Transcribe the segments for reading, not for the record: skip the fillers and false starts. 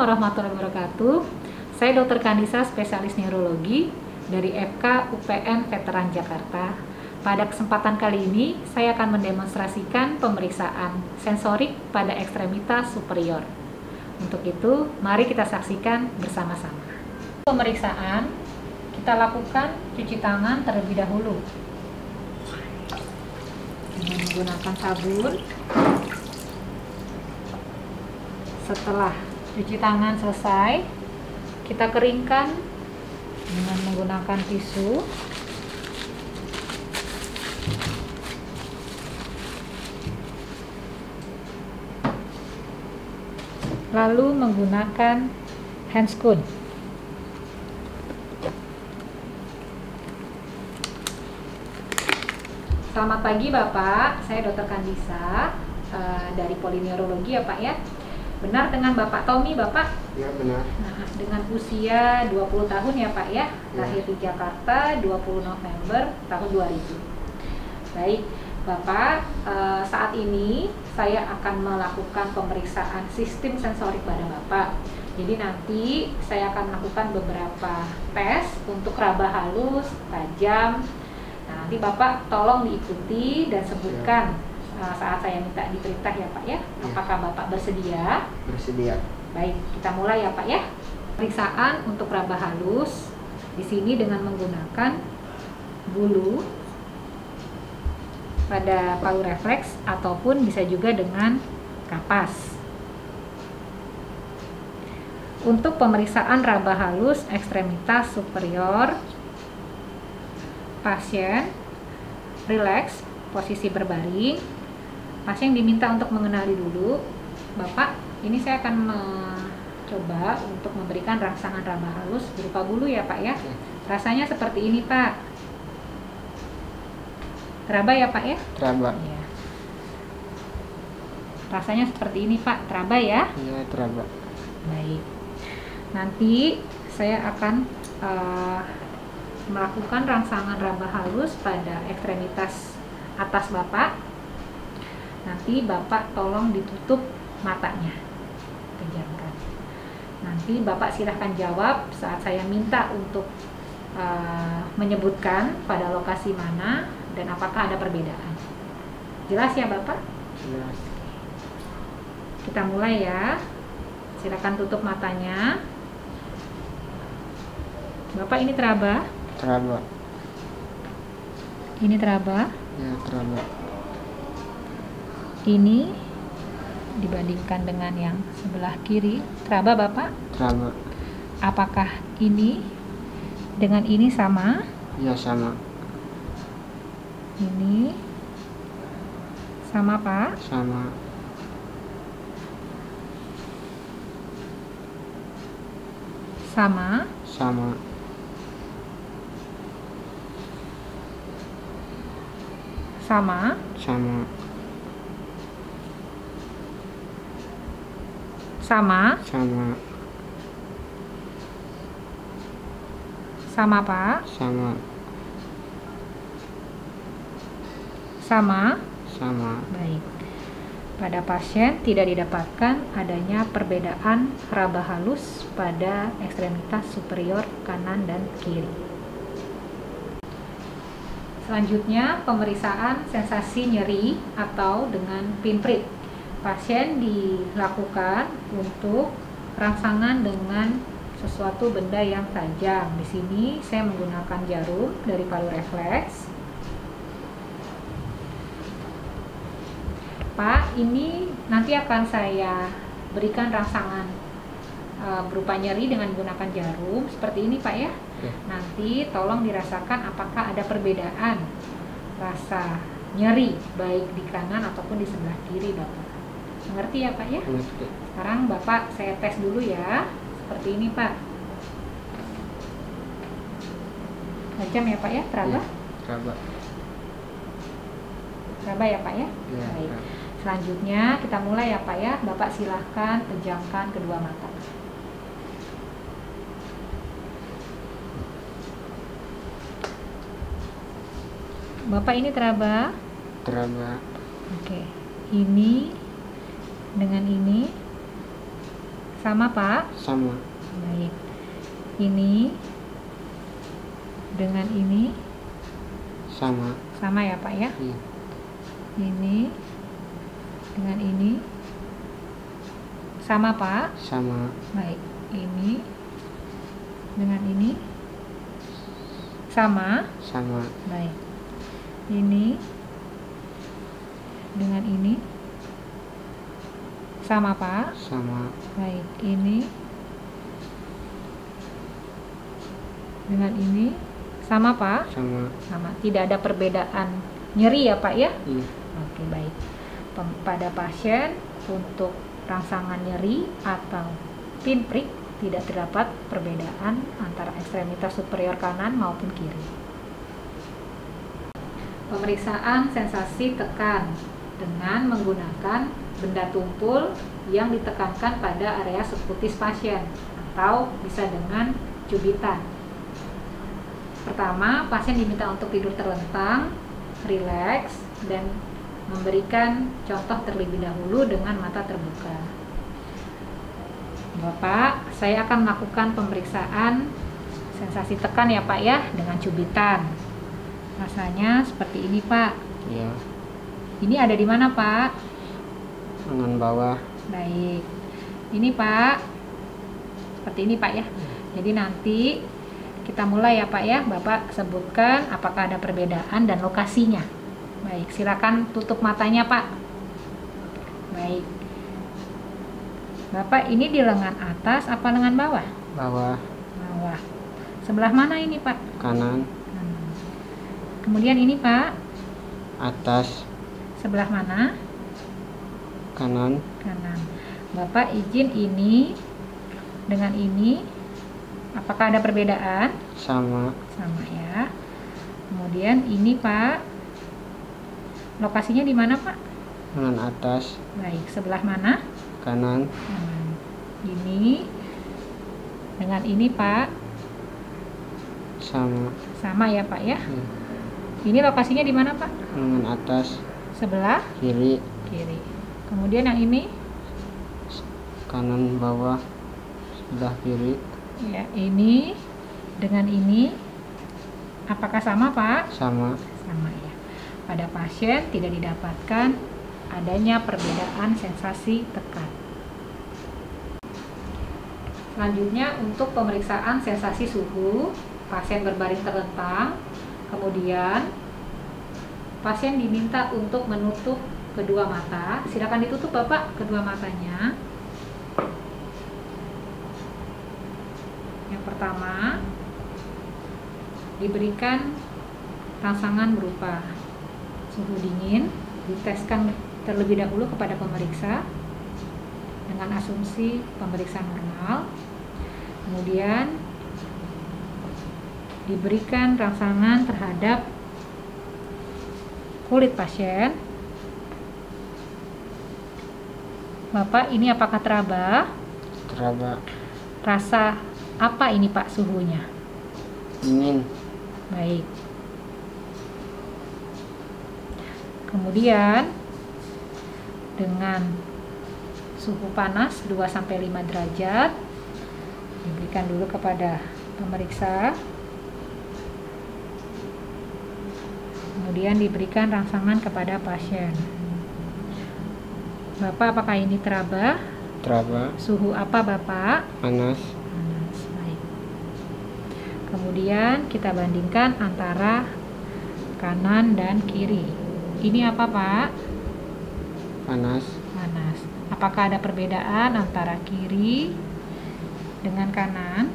warahmatullahi wabarakatuh. Saya Dr. Kandisa, spesialis neurologi dari FK UPN Veteran Jakarta. Pada kesempatan kali ini, saya akan mendemonstrasikan pemeriksaan sensorik pada ekstremitas superior. Untuk itu, mari kita saksikan bersama-sama. Pemeriksaan, kita lakukan cuci tangan terlebih dahulu dengan menggunakan sabun. Setelah cuci tangan selesai, kita keringkan dengan menggunakan tisu. Lalu menggunakan handscoon. Selamat pagi Bapak, saya Dr. Kandisa dari Polineurologi ya Pak ya. Benar dengan Bapak Tommy, Bapak? Ya, benar. Nah, dengan usia 20 tahun ya Pak ya, lahir di Jakarta 20 November tahun 2000. Baik, Bapak, saat ini saya akan melakukan pemeriksaan sistem sensorik pada Bapak. Jadi nanti saya akan melakukan beberapa tes untuk raba halus, tajam. Nah, nanti Bapak tolong diikuti dan sebutkan saat saya minta diperintah ya Pak ya. Apakah Bapak bersedia? Bersedia. Baik, kita mulai ya Pak ya. Pemeriksaan untuk raba halus di sini dengan menggunakan bulu pada palu refleks ataupun bisa juga dengan kapas. Untuk pemeriksaan raba halus ekstremitas superior, pasien rileks, posisi berbaring. Pasien diminta untuk mengenali dulu. Bapak, ini saya akan mencoba untuk memberikan rangsangan raba halus berupa bulu ya Pak ya. Rasanya seperti ini Pak. Teraba ya Pak ya? Teraba. Ya. Rasanya seperti ini Pak, teraba ya? Iya, teraba. Baik. Nanti saya akan melakukan rangsangan raba halus pada ekstremitas atas Bapak. Nanti Bapak tolong ditutup matanya, pejamkan. Nanti Bapak silahkan jawab saat saya minta untuk menyebutkan pada lokasi mana dan apakah ada perbedaan. Jelas ya Bapak? Jelas. Kita mulai ya. Silakan tutup matanya. Bapak, ini teraba? Teraba. Ini teraba? Ya, teraba. Ini dibandingkan dengan yang sebelah kiri, teraba Bapak? Teraba. Apakah ini dengan ini sama? Ya, sama. Ini sama Pak? Sama. Sama? Sama. Sama? Sama. Sama? Sama. Sama Pak? Sama. Sama? Sama. Baik. Pada pasien tidak didapatkan adanya perbedaan raba halus pada ekstremitas superior kanan dan kiri. Selanjutnya, pemeriksaan sensasi nyeri atau dengan pinprick. Pasien dilakukan untuk rangsangan dengan sesuatu benda yang tajam. Di sini saya menggunakan jarum dari palu refleks. Pak, ini nanti akan saya berikan rangsangan berupa nyeri dengan menggunakan jarum seperti ini Pak ya. Nanti tolong dirasakan apakah ada perbedaan rasa nyeri baik di kanan ataupun di sebelah kiri Bapak. Mengerti ya Pak ya? Mengerti. Sekarang Bapak saya tes dulu ya. Seperti ini Pak. Tajam ya Pak ya? Teraba? Ya, teraba. Teraba ya Pak ya? Ya, Baik. teraba. Selanjutnya kita mulai ya Pak ya. Bapak silahkan pejamkan kedua mata. Bapak, ini teraba? Teraba. Oke. Ini dengan ini Sama Pak? Sama. Baik. Ini dengan ini Sama. sama ya Pak ya? Iya. Ini dengan ini sama Pak? Sama. Baik. Ini dengan ini sama? Sama. Baik. Ini dengan ini sama Pak? Sama. Baik. Ini dengan ini sama Pak? Sama. Sama. Tidak ada perbedaan nyeri ya Pak ya? Iya. Oke, baik. Pada pasien untuk rangsangan nyeri atau pinprick tidak terdapat perbedaan antara ekstremitas superior kanan maupun kiri. Pemeriksaan sensasi tekan dengan menggunakan benda tumpul yang ditekankan pada area subkutis pasien atau bisa dengan cubitan. Pertama, pasien diminta untuk tidur terlentang, rileks, dan memberikan contoh terlebih dahulu dengan mata terbuka. Bapak, saya akan melakukan pemeriksaan sensasi tekan ya Pak ya, dengan cubitan. Rasanya seperti ini Pak. Iya. Ini ada di mana Pak? Lengan bawah. Baik. Ini Pak. Seperti ini Pak ya. Jadi nanti kita mulai ya Pak ya. Bapak sebutkan apakah ada perbedaan dan lokasinya. Baik, silakan tutup matanya Pak. Baik. Bapak ini di lengan atas apa lengan bawah? Bawah. Bawah. Sebelah mana ini Pak? Kanan. Kemudian ini Pak, Atas. sebelah mana? Kanan. Kanan. Bapak izin ini dengan ini, apakah ada perbedaan? Sama. Sama ya. Kemudian ini Pak, lokasinya di mana Pak? Lengan atas. Baik, sebelah mana? Kanan. Kanan. Ini dengan ini Pak, Sama. sama ya Pak ya. Iya. Ini lokasinya di mana Pak? Lengan atas. Sebelah Kiri. kiri. Kemudian yang ini, Kanan bawah. Sebelah kiri. ya ini dengan ini, apakah sama Pak? Sama. Sama ya. Pada pasien tidak didapatkan adanya perbedaan sensasi tekan. Selanjutnya untuk pemeriksaan sensasi suhu, pasien berbaring terlentang, kemudian pasien diminta untuk menutup kedua mata. Silakan ditutup Bapak kedua matanya. Yang pertama, diberikan rangsangan berupa suhu dingin, diteskan terlebih dahulu kepada pemeriksa dengan asumsi pemeriksaan normal. Kemudian diberikan rangsangan terhadap kulit pasien. Bapak, ini apakah teraba? Teraba. Rasa apa ini Pak suhunya? Dingin. Baik. Kemudian dengan suhu panas 2-5 derajat diberikan dulu kepada pemeriksa. Kemudian diberikan rangsangan kepada pasien. Bapak, apakah ini teraba? Teraba. Suhu apa Bapak? Panas. Panas. Baik. Kemudian kita bandingkan antara kanan dan kiri. Ini apa Pak? Panas. Panas. Apakah ada perbedaan antara kiri dengan kanan?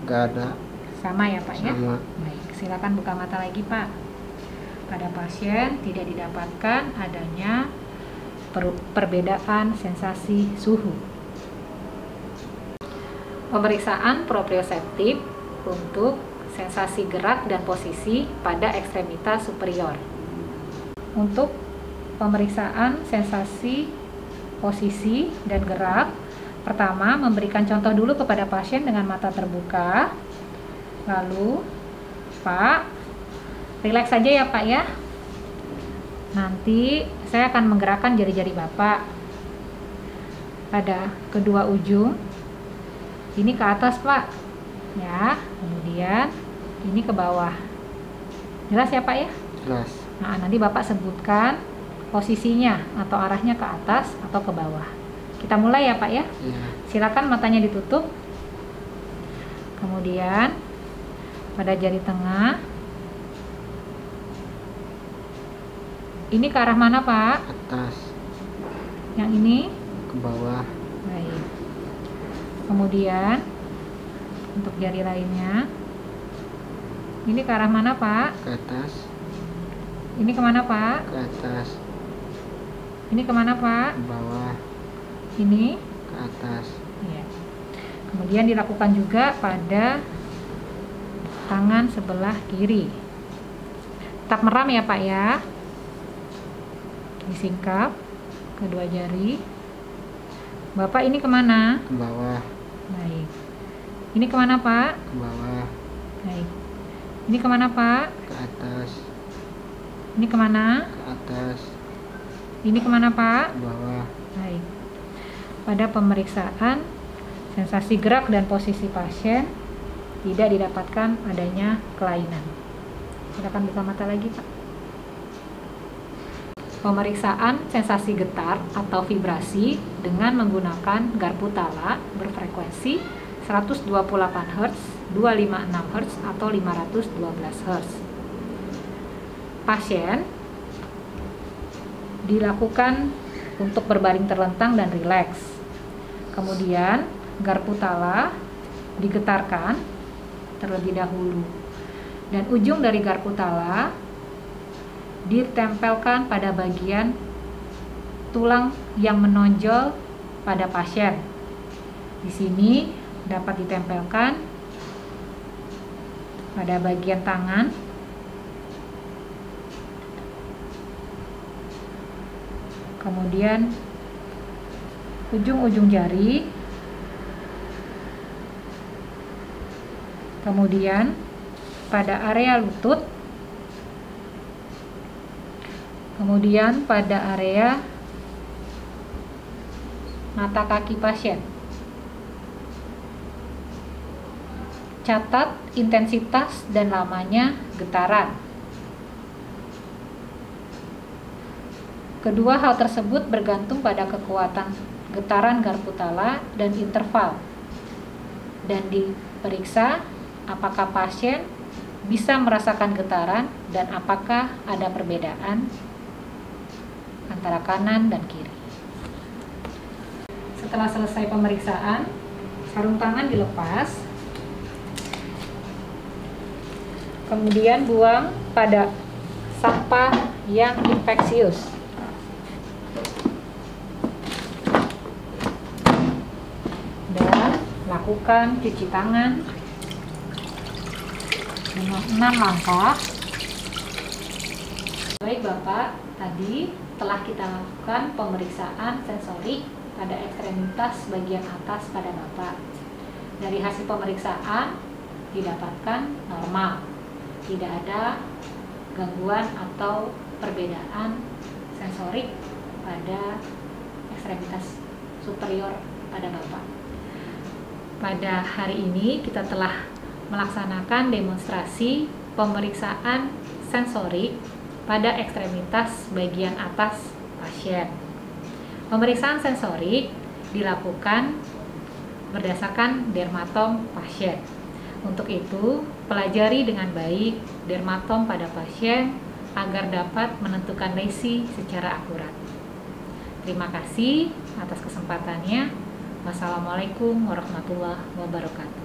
Gak ada. Sama ya Pak ya? Sama. Baik, silakan buka mata lagi Pak. Pada pasien tidak didapatkan adanya perbedaan sensasi suhu. Pemeriksaan proprioseptif untuk sensasi gerak dan posisi pada ekstremitas superior. Untuk pemeriksaan sensasi posisi dan gerak, pertama memberikan contoh dulu kepada pasien dengan mata terbuka. Lalu, Pak, rileks saja ya Pak ya. Nanti saya akan menggerakkan jari-jari Bapak pada kedua ujung Ini ke atas, Pak. Ya, kemudian ini ke bawah. Jelas ya, Pak ya? Jelas. Nah, nanti Bapak sebutkan posisinya atau arahnya ke atas atau ke bawah. Kita mulai ya, Pak ya? Iya. Silakan matanya ditutup. Kemudian pada jari tengah. Ini ke arah mana, Pak? Atas. Yang ini Ke bawah. baik. Kemudian untuk jari lainnya, ini ke arah mana, Pak? Ke atas. Ini kemana, Pak? Ke atas. Ini kemana, Pak? Ke bawah. Ini Ke atas. ya. Kemudian dilakukan juga pada tangan sebelah kiri. Tetap meram ya, Pak ya. Disingkap kedua jari. Bapak ini kemana? Ke bawah. Baik. Ini kemana, Pak? Ke bawah. Baik. Ini kemana, Pak? Ke atas. Ini kemana? Ke atas. Ini kemana, Pak? Ke bawah. Baik. Pada pemeriksaan, sensasi gerak dan posisi pasien tidak didapatkan adanya kelainan. Silakan buka mata lagi, Pak. Pemeriksaan sensasi getar atau vibrasi dengan menggunakan garpu tala berfrekuensi 128 Hz, 256 Hz atau 512 Hz. Pasien dilakukan untuk berbaring terlentang dan rileks. Kemudian garpu tala digetarkan terlebih dahulu dan ujung dari garpu tala ditempelkan pada bagian tulang yang menonjol pada pasien. Di sini dapat ditempelkan pada bagian tangan, kemudian ujung-ujung jari, kemudian pada area lutut, kemudian pada area mata kaki pasien. Catat intensitas dan lamanya getaran. Kedua hal tersebut bergantung pada kekuatan getaran garpu tala dan interval. Dan diperiksa apakah pasien bisa merasakan getaran dan apakah ada perbedaan antara kanan dan kiri. Setelah selesai pemeriksaan, sarung tangan dilepas, kemudian buang pada sampah yang infeksius. Dan lakukan cuci tangan dengan 6 langkah. Baik Bapak, tadi telah kita lakukan pemeriksaan sensorik pada ekstremitas bagian atas pada Bapak. Dari hasil pemeriksaan didapatkan normal, tidak ada gangguan atau perbedaan sensorik pada ekstremitas superior pada Bapak. Pada hari ini kita telah melaksanakan demonstrasi pemeriksaan sensorik pada ekstremitas bagian atas pasien. Pemeriksaan sensorik dilakukan berdasarkan dermatom pasien. Untuk itu, pelajari dengan baik dermatom pada pasien agar dapat menentukan lesi secara akurat. Terima kasih atas kesempatannya. Wassalamualaikum warahmatullahi wabarakatuh.